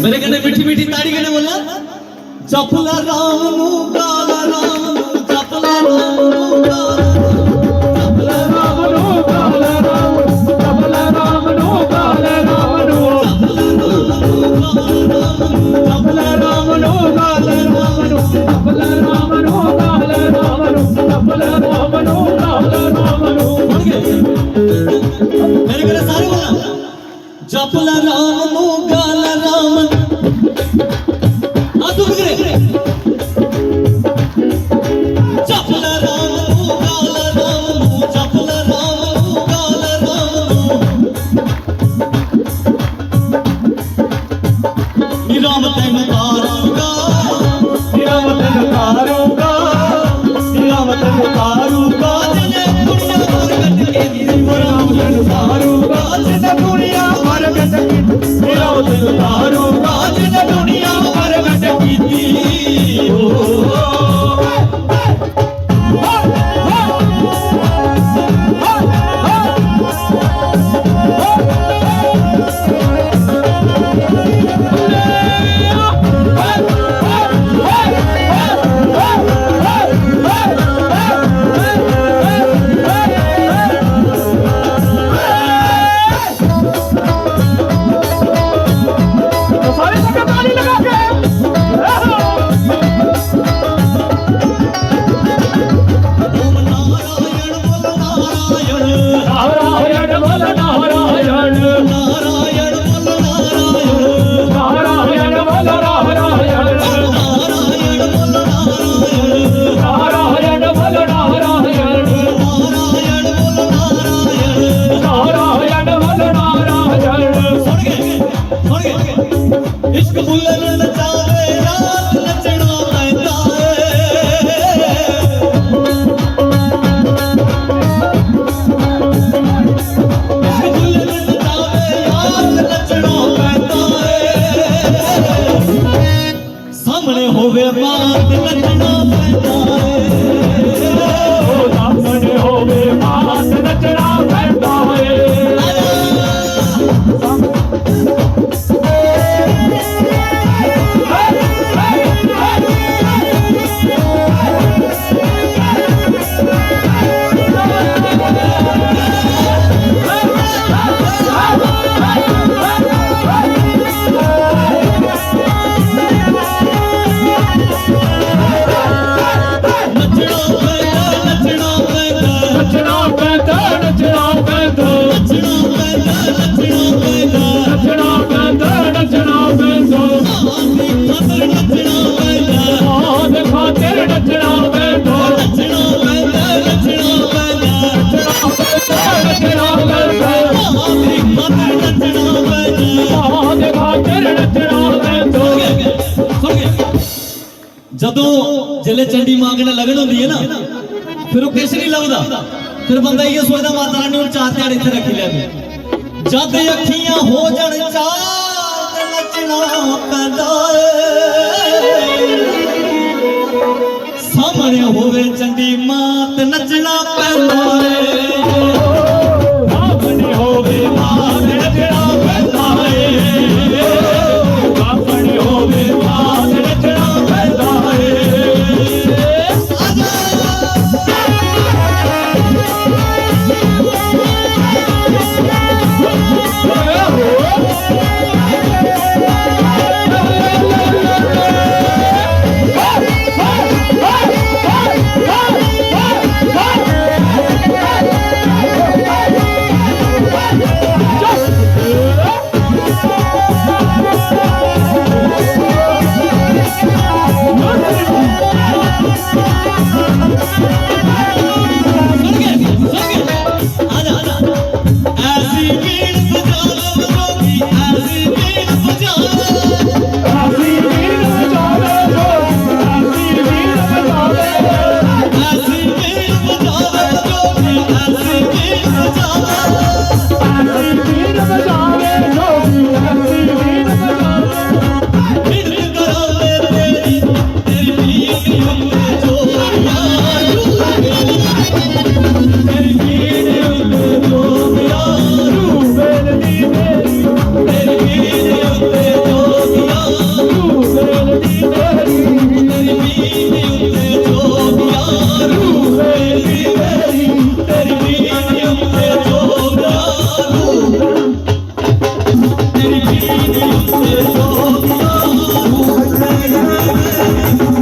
मेरे कहने मीठी मीठी ताड़ी कहने बोला जपला राम नू काला राम नू जपला राम नू काला राम नू काला राम जपला राम नू काला राम नू जपला राम नू काला राम नू जपला राम नू काला राम नू जपला राम नू काला राम नू मेरे कहने सारे बोला जपला राम नू काला राम जपला राम नू काला राम नू जपला राम नू काला राम नू निराम तैन तारूगा निराम तैन तारूगा निराम तैन तारूगा जिने दुनिया प्रगट की निराम तैन तारूगा जिने दुनिया प्रगट की निराम तैन तारूगा जिने दुनिया प्रगट की इश्क बुल्लर नचावे रात नचना पैंदा इश्क बुल्लर नचावे रात नचना पैंदा सामने होवे बात नचना पैंदा सामने होवे बात नचना पैंदा जदों जिले चंडी मांगने लगन होंदी है ना फिर वो किश नहीं लगता फिर बंदा ये सोचता माता रानी और चार ध्याड़े इत्थे रखी ले जद अखियां हो जान चार नचना पैंदा ਬਾਹਮਣ ਹੋਵੇ ਚੰਗੀ ਮਾਂ ਤੇ ਨੱਚਣਾ ਪੈਂਦਾ ਏ ਬਾਹਮਣ ਹੋਵੇ ਮਾਂ ਤੇ ਨੱਚਣਾ ਪੈਂਦਾ ਏ ਬਾਹਮਣ ਹੋਵੇ ਮਾਂ ਤੇ ਨੱਚਣਾ ਪੈਂਦਾ ਏ Baby